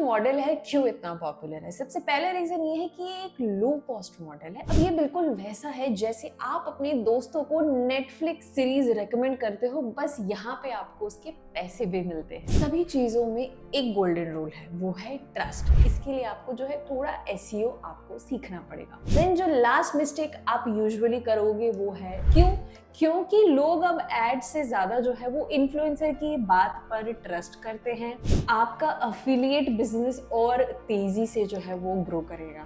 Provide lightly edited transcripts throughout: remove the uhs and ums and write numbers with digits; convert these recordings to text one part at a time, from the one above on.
Model है क्यों इतना पॉपुलर है? सबसे पहला रीजन ये है कि ये एक लो कॉस्ट मॉडल है। अब ये बिल्कुल वैसा है जैसे आप अपने दोस्तों को नेटफ्लिक्स सीरीज रेकमेंड करते हो, बस यहाँ पे आपको उसके पैसे भी मिलते हैं। सभी चीजों में एक गोल्डन रूल है, वो है ट्रस्ट। इसके लिए आपको जो है थोड़ा एसईओ आपको सीखना पड़ेगा। देन जो लास्ट मिस्टेक आप यूजुअली करोगे वो है क्योंकि लोग अब एड से ज्यादा जो है वो इन्फ्लुएंसर की बात पर ट्रस्ट करते हैं, आपका अफिलिएट बिजनेस और तेजी से जो है वो ग्रो करेगा।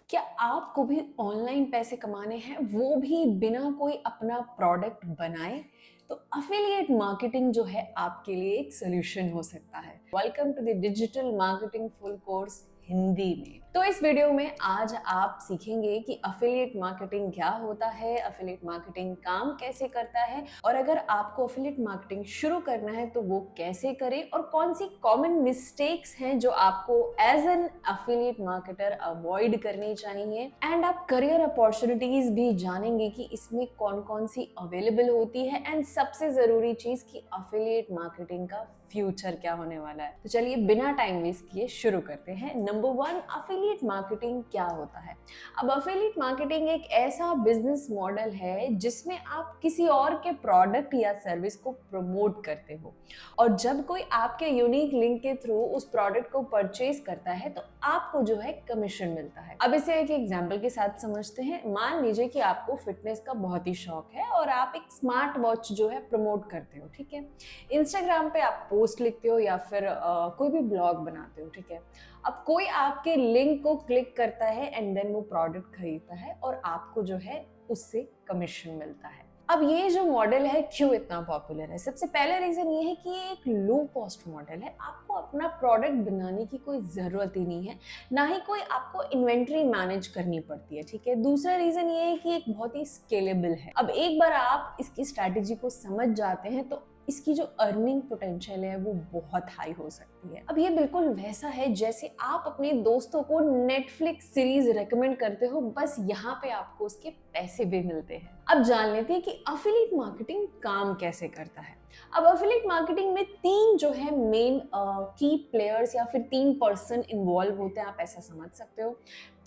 क्या आपको भी ऑनलाइन पैसे कमाने हैं, वो भी बिना कोई अपना प्रोडक्ट बनाए? तो अफिलिएट मार्केटिंग जो है आपके लिए एक सोल्यूशन हो सकता है। Welcome to the digital marketing full course Hindi में। तो इस वीडियो में आज आप सीखेंगे कि अफिलिएट मार्केटिंग क्या होता है, अफिलिएट मार्केटिंग काम कैसे करता है, और अगर आपको अफिलिएट मार्केटिंग शुरू करना है तो वो कैसे करें, और कौन सी कॉमन मिस्टेक्स हैं जो आपको as an affiliate marketer avoid करनी चाहिए। एंड आप करियर अपॉर्चुनिटीज भी जानेंगे कि इसमें कौन कौन सी अवेलेबल होती है, एंड सबसे जरूरी चीज कि अफिलिएट मार्केटिंग का फ्यूचर क्या होने वाला है। तो चलिए बिना टाइम वेस्ट किए शुरू करते हैं। नंबर 1, अफिलिएट मार्केटिंग क्या होता है? अब अफिलिएट मार्केटिंग एक ऐसा बिजनेस मॉडल है जिसमें आप किसी और के प्रोडक्ट या सर्विस को प्रमोट करते हो, और जब कोई आपके यूनिक लिंक के थ्रू उस प्रोडक्ट को परचेज करता है तो आपको जो है कमीशन मिलता है। अब इसे एक एग्जांपल के साथ समझते हैं। मान लीजिए कि आपको फिटनेस का बहुत ही शौक है और आप एक स्मार्ट वॉच जो है प्रमोट करते हो, ठीक है। इंस्टाग्राम पे आप पोस्ट लिखते हो या फिर कोई भी ब्लॉग बनाते हो, ठीक है। अब कोई आपके लिंक को क्लिक करता है एंड देन वो प्रोडक्ट खरीदता है और आपको जो है उससे कमीशन मिलता है। अब ये जो मॉडल है क्यों इतना पॉपुलर है? सबसे पहला रीजन ये है कि ये एक लो कॉस्ट मॉडल है। आपको अपना प्रोडक्ट बनाने की कोई जरूरत ही नहीं है, ना ही कोई आपको इन्वेंट्री मैनेज करनी पड़ती है, ठीक है। दूसरा रीजन ये है कि एक बहुत ही स्केलेबल है। अब एक बार आप इसकी स्ट्रैटेजी को समझ जाते हैं तो इसकी जो अर्निंग पोटेंशियल है वो बहुत हाई हो सकती है। अब ये बिल्कुल वैसा है जैसे आप अपने दोस्तों को नेटफ्लिक्स सीरीज रेकमेंड करते हो, बस यहाँ पे आपको उसके पैसे भी मिलते हैं। अब जान लेते हैं कि अफिलिएट मार्केटिंग काम कैसे करता है। अब अफिलिएट मार्केटिंग में 3 जो है मेन की प्लेयर्स या फिर 3 पर्सन इन्वॉल्व होते हैं, आप ऐसा समझ सकते हो।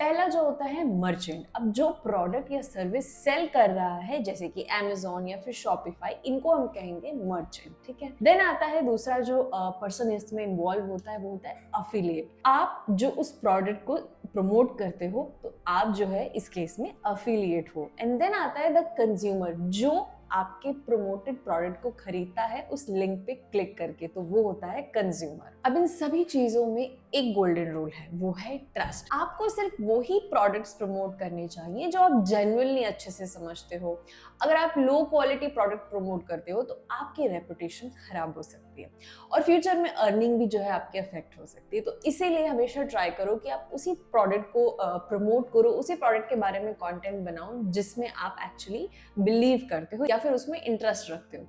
पहला जो होता है मर्चेंट। अब जो प्रोडक्ट या सर्विस सेल कर रहा है, जैसे कि Amazon या फिर Shopify, इनको हम कहेंगे मर्चेंट, ठीक है। देन आता है दूसरा जो पर्सन इसमें इन्वॉल्व होता है, वो होता है अफिलिएट। आप जो उस प्रोडक्ट को प्रमोट करते हो तो आप जो है इस केस में अफिलिएट हो। एंड देन आता है द कंज्यूमर, जो आपके प्रमोटेड प्रोडक्ट को खरीदता है उस लिंक पे क्लिक करके, तो वो होता है कंज्यूमर। अब इन सभी चीजों में एक गोल्डन रूल है, वो है ट्रस्ट। आपको सिर्फ वो ही प्रोडक्ट्स प्रमोट करने चाहिए जो आप जेन्युइनली अच्छे से समझते हो। अगर आप लो क्वालिटी प्रोडक्ट प्रमोट करते हो तो आपकी रेपुटेशन खराब हो सकती है और फ्यूचर में अर्निंग भी जो है आपके अफेक्ट हो सकती है। तो इसीलिए हमेशा ट्राई करो कि आप उसी प्रोडक्ट को प्रमोट करो, उसी प्रोडक्ट के बारे में कंटेंट बनाओ जिसमें आप एक्चुअली बिलीव करते हो या फिर उसमें इंटरेस्ट रखते हो।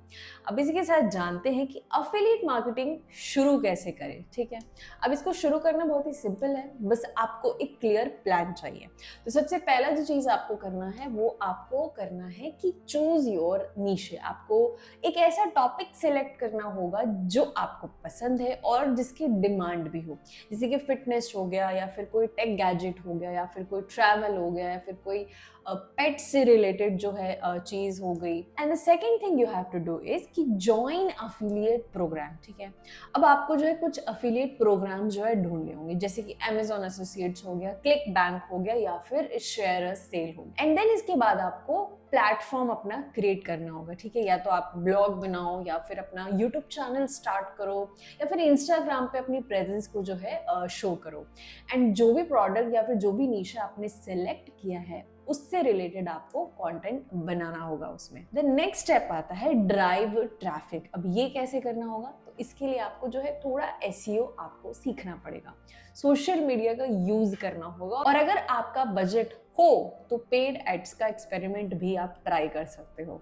अब इसी के साथ जानते हैं कि अफिलिएट मार्केटिंग शुरू कैसे करें, ठीक है। अब इसको शुरू करना बहुत ही सिंपल है, बस आपको एक क्लियर प्लान चाहिए। तो सबसे पहला जो चीज आपको करना है वो आपको करना है कि चूज योर नीश। आपको एक ऐसा टॉपिक सिलेक्ट करना होगा जो आपको पसंद है और जिसकी डिमांड भी हो, जैसे कि फिटनेस हो गया या फिर कोई टेक गैजेट हो गया या फिर कोई ट्रैवल हो गया या फिर कोई पेट से रिलेटेड जो है चीज हो गई। And the second thing you have to do is कि ज्वाइन अफिलिएट प्रोग्राम, ठीक है। अब आपको जो है कुछ अफिलिएट प्रोग्राम जो है ढूंढने होंगे, जैसे कि Amazon एसोसिएट्स हो गया, क्लिक बैंक हो गया या फिर शेयर सेल हो गया। एंड देन इसके बाद आपको प्लेटफॉर्म अपना क्रिएट करना होगा, ठीक है। या तो आप ब्लॉग बनाओ या फिर अपना यूट्यूब चैनल स्टार्ट करो या फिर इंस्टाग्राम पे अपनी प्रेजेंस को जो है शो करो। एंड जो भी प्रोडक्ट या फिर जो भी नीशा आपने सेलेक्ट किया है उससे रिलेटेड आपको कंटेंट बनाना होगा उसमें। द नेक्स्ट स्टेप आता है ड्राइव ट्रैफिक। अब ये कैसे करना होगा? तो इसके लिए आपको जो है थोड़ा एसईओ आपको सीखना पड़ेगा, सोशल मीडिया का यूज करना होगा। और अगर आपका बजट हो तो पेड एड्स का एक्सपेरिमेंट भी आप ट्राई कर सकते हो।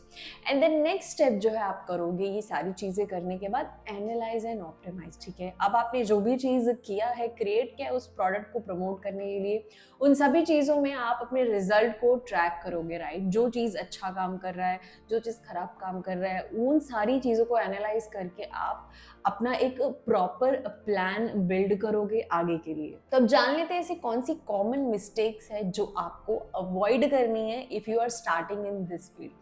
एंड देन नेक्स्ट स्टेप जो है आप करोगे ये सारी चीजें करने के बाद एनालाइज एंड ऑप्टिमाइज। ठीक है, अब आपने जो भी चीज किया है, क्रिएट किया है उस प्रोडक्ट को प्रमोट करने के लिए, उन सभी चीजों में आप अपने रिजल्ट को ट्रैक करोगे, राइट। जो चीज अच्छा काम कर रहा है, जो चीज खराब काम कर रहा है, उन सारी चीजों को एनालाइज करके आप अपना एक प्रॉपर प्लान बिल्ड करोगे आगे के लिए। तो अब जान लेते हैं ऐसी कौन सी कॉमन मिस्टेक्स है जो आपको अवॉइड करनी है if you are starting in this field.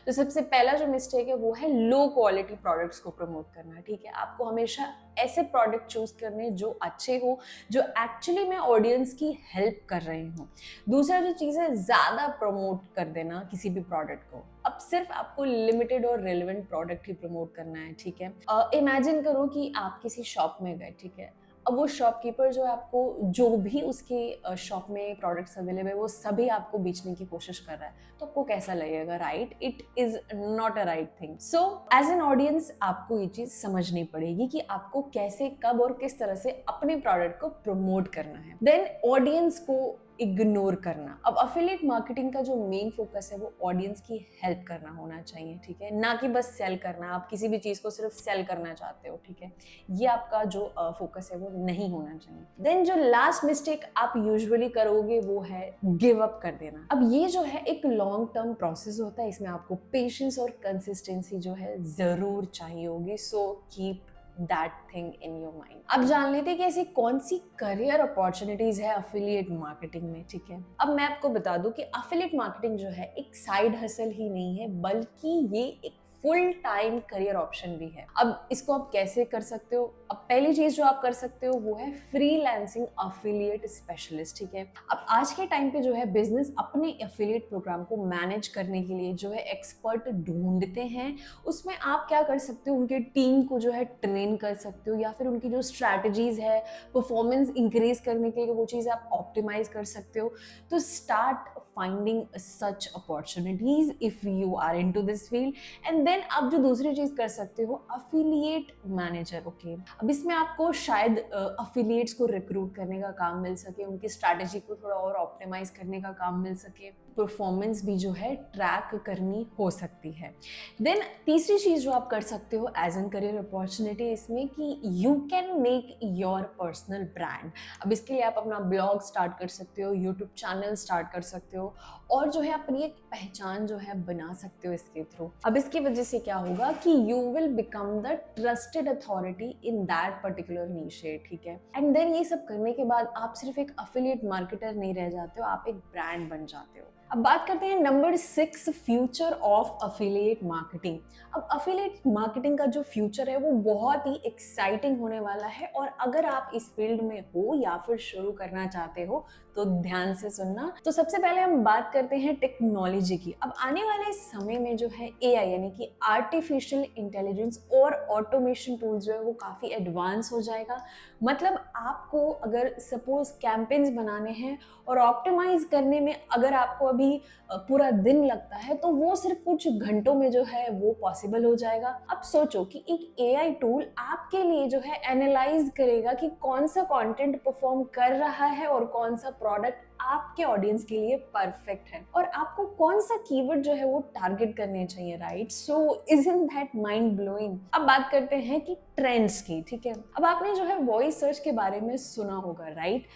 तो सबसे पहला जो मिस्टेक है वो है लो क्वालिटी प्रोडक्ट्स को प्रमोट करना। ठीक है, आपको हमेशा ऐसे प्रोडक्ट चूज करने जो अच्छे हो, जो एक्चुअली में ऑडियंस की हेल्प कर रहे हो। दूसरा जो चीज़ है, ज़्यादा प्रमोट कर देना किसी भी प्रोडक्ट को। अब सिर्फ आपको लिमिटेड और रेलेवेंट प्रोडक्ट ही प्रमोट करना है। ठीक है, इमेजिन करो कि आप किसी शॉप में गए। ठीक है, अब वो शॉपकीपर जो है आपको जो भी उसके शॉप में प्रोडक्ट्स अवेलेबल है वो सभी आपको बेचने की कोशिश कर रहा है, तो आपको कैसा लगेगा, right? It is not a right thing. So as an audience आपको ये चीज समझनी पड़ेगी कि आपको कैसे, कब और किस तरह से अपने प्रोडक्ट को प्रमोट करना है। देन ऑडियंस को इग्नोर करना। अब अफिलिएट मार्केटिंग का जो मेन फोकस है वो ऑडियंस की हेल्प करना होना चाहिए। ठीक है, ना कि बस सेल करना। आप किसी भी चीज को सिर्फ सेल करना चाहते हो, ठीक है, ये आपका जो फोकस है वो नहीं होना चाहिए। देन जो लास्ट मिस्टेक आप यूजुअली करोगे वो है गिव अप कर देना। अब ये जो है एक लॉन्ग टर्म प्रोसेस होता है, इसमें आपको पेशेंस और कंसिस्टेंसी जो है जरूर चाहिए होगी। So keep that thing in your mind. अब जान लेते हैं कि ऐसी कौन सी करियर अपॉर्चुनिटीज है अफिलिएट मार्केटिंग में। ठीक है, अब मैं आपको बता दूं कि अफिलिएट मार्केटिंग जो है एक साइड हसल ही नहीं है, बल्कि ये एक फुल टाइम करियर ऑप्शन भी है। अब इसको आप कैसे कर सकते हो? अब पहली चीज जो आप कर सकते हो वो है फ्रीलांसिंग अफिलिएट स्पेशलिस्ट। ठीक है, अब आज के टाइम पे जो है बिजनेस अपने अफिलिएट प्रोग्राम को मैनेज करने के लिए जो है एक्सपर्ट ढूंढते हैं। उसमें आप क्या कर सकते हो, उनके टीम को जो है ट्रेन कर सकते हो, या फिर उनकी जो स्ट्रैटेजीज है परफॉर्मेंस इंक्रीज करने के लिए वो चीज़ आप ऑप्टिमाइज कर सकते हो। तो start finding such opportunities if you are into this field. And then आप जो दूसरी चीज कर सकते हो, अफिलिएट मैनेजर। ओके, अब इसमें आपको शायद अफिलिएट्स को रिक्रूट करने का काम मिल सके, उनकी स्ट्रैटेजी को थोड़ा और ऑप्टिमाइज करने का काम मिल सके, परफॉर्मेंस भी जो है ट्रैक करनी हो सकती है। देन तीसरी चीज जो आप कर सकते हो एज एन करियर अपॉर्चुनिटी इसमें, कि you can make your personal brand. अब इसके लिए आप अपना ब्लॉग स्टार्ट कर सकते हो, यूट्यूब चैनल स्टार्ट कर सकते हो, और जो है अपनी एक पहचान जो है बना सकते हो इसके थ्रू। अब इसकी वजह से क्या होगा कि you will become the trusted authority in that particular niche. ठीक है, एंड देन ये सब करने के बाद आप सिर्फ एक अफिलिएट मार्केटर नहीं रह जाते हो, आप एक ब्रांड बन जाते हो। अब बात करते हैं number 6, future of affiliate marketing. अब अफिलिएट मार्केटिंग का जो फ्यूचर है वो बहुत ही एक्साइटिंग होने वाला है, और अगर आप इस फील्ड में हो या फिर शुरू करना चाहते हो तो ध्यान से सुनना। तो सबसे पहले हम बात करते हैं टेक्नोलॉजी की। अब आने वाले समय में जो है एआई यानी कि आर्टिफिशियल इंटेलिजेंस और ऑटोमेशन टूल्स जो है वो काफ़ी एडवांस हो जाएगा। मतलब आपको अगर सपोज कैंपेन्स बनाने हैं और ऑप्टिमाइज करने में अगर आपको अभी पूरा दिन लगता है, तो वो सिर्फ कुछ घंटों में जो है वो पॉसिबल हो जाएगा। अब सोचो कि एक एआई टूल आपके लिए जो है एनालाइज करेगा कि कौन सा कंटेंट परफॉर्म कर रहा है और कौन सा प्रोडक्ट आपके ऑडियंस के लिए परफेक्ट है, और आपको कौन सा कीवर्ड जो है वो टारगेट करने चाहिए, right? So isn't that mind blowing? अब बात करते हैं कि ट्रेंड्स की। ठीक है, अब आपने जो है वॉइस सर्च के बारे में सुना होगा, राइट?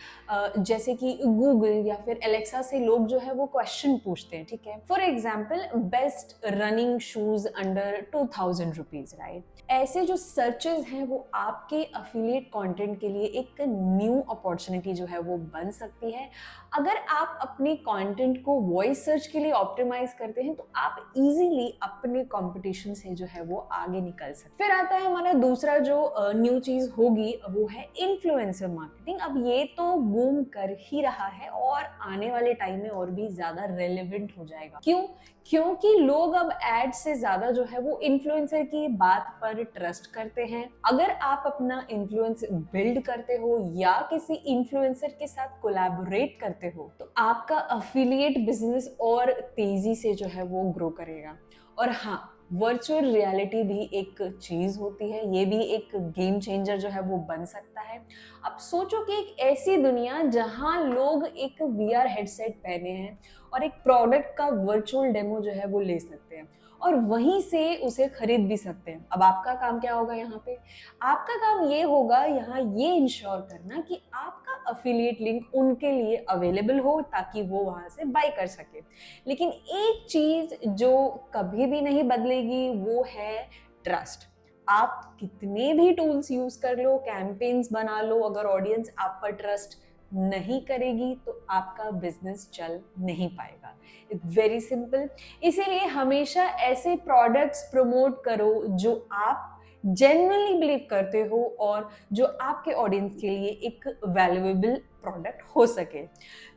जैसे कि गूगल या फिर एलेक्सा से लोग जो है वो क्वेश्चन पूछते हैं। ठीक है, for example best running shoes under 2000 rupees, right? ऐसे जो सर्चेज हैं वो आपके अफिलिएट कंटेंट के लिए एक न्यू अपॉर्चुनिटी जो है वो बन सकती है। अगर आप अपने कंटेंट को वॉइस सर्च के लिए ऑप्टिमाइज करते हैं तो आप इजीली अपने कंपटीशन से जो है वो आगे निकल सकते। फिर आता है हमारा दूसरा जो न्यू चीज होगी, वो है इन्फ्लुएंसर मार्केटिंग। अब ये तो बूम कर ही रहा है और आने वाले टाइम में और भी ज्यादा रेलेवेंट हो जाएगा। क्यों? क्योंकि लोग अब एड से ज्यादा जो है वो इन्फ्लुएंसर की बात पर ट्रस्ट करते हैं। अगर आप अपना इन्फ्लुएंस बिल्ड करते हो या किसी इन्फ्लुएंसर के साथ कोलैबोरेट करते हो, तो आपका अफिलिएट बिजनेस और तेजी से जो है वो ग्रो करेगा। और हाँ, वर्चुअल रियलिटी भी एक चीज़ होती है, ये भी एक गेम चेंजर जो है वो बन सकता है। अब सोचो कि एक ऐसी दुनिया जहाँ लोग एक वीआर हेडसेट पहने हैं और एक प्रोडक्ट का वर्चुअल डेमो जो है वो ले सकते हैं और वहीं से उसे खरीद भी सकते हैं। अब आपका काम क्या होगा यहाँ पे? आपका काम ये होगा यहाँ ये इंश्योर करना कि आपका अफिलिएट लिंक उनके लिए अवेलेबल हो ताकि वो वहाँ से बाय कर सके। लेकिन एक चीज़ जो कभी भी नहीं बदलेगी वो है ट्रस्ट। आप कितने भी टूल्स यूज कर लो, कैंपेन्स बना लो, अगर ऑडियंस आप पर ट्रस्ट नहीं करेगी तो आपका बिजनेस चल नहीं पाएगा। It's very simple. इसीलिए हमेशा ऐसे प्रोडक्ट्स प्रमोट करो जो आप जेन्युइनली बिलीव करते हो और जो आपके ऑडियंस के लिए एक वैल्यूएबल प्रोडक्ट हो सके।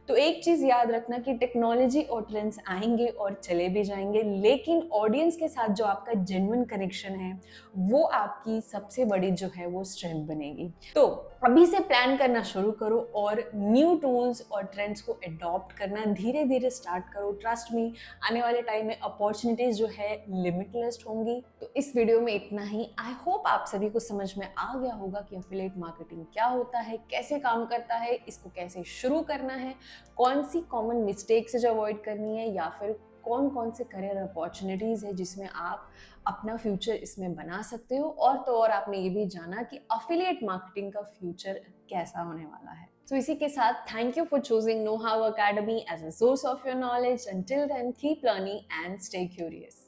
तो एक चीज याद रखना कि टेक्नोलॉजी और ट्रेंड्स आएंगे और चले भी जाएंगे, लेकिन ऑडियंस के साथ जो आपका जेन्युइन कनेक्शन है वो आपकी सबसे बड़ी जो है वो स्ट्रेंथ बनेगी। तो अभी से प्लान करना शुरू करो और न्यू टूल्स और ट्रेंड्स को अडॉप्ट करना धीरे धीरे स्टार्ट करो। ट्रस्ट मी, आने वाले टाइम में अपॉर्चुनिटीज जो है लिमिटलेस होंगी। तो इस वीडियो में इतना ही। आई होप आप सभी को समझ में आ गया होगा कि एफिलिएट मार्केटिंग क्या होता है, कैसे काम करता है, इसको कैसे शुरू करना है, कौन सी कॉमन मिस्टेक्स जो अवॉइड करनी है, या फिर कौन कौन से करियर अपॉर्चुनिटीज़ है जिसमें आप अपना फ्यूचर इसमें बना सकते हो। और तो और आपने ये भी जाना कि अफिलिएट मार्केटिंग का फ्यूचर कैसा होने वाला है। तो इसी के साथ thank you for choosing Know How Academy as a source of your knowledge. Until then keep learning and stay curious.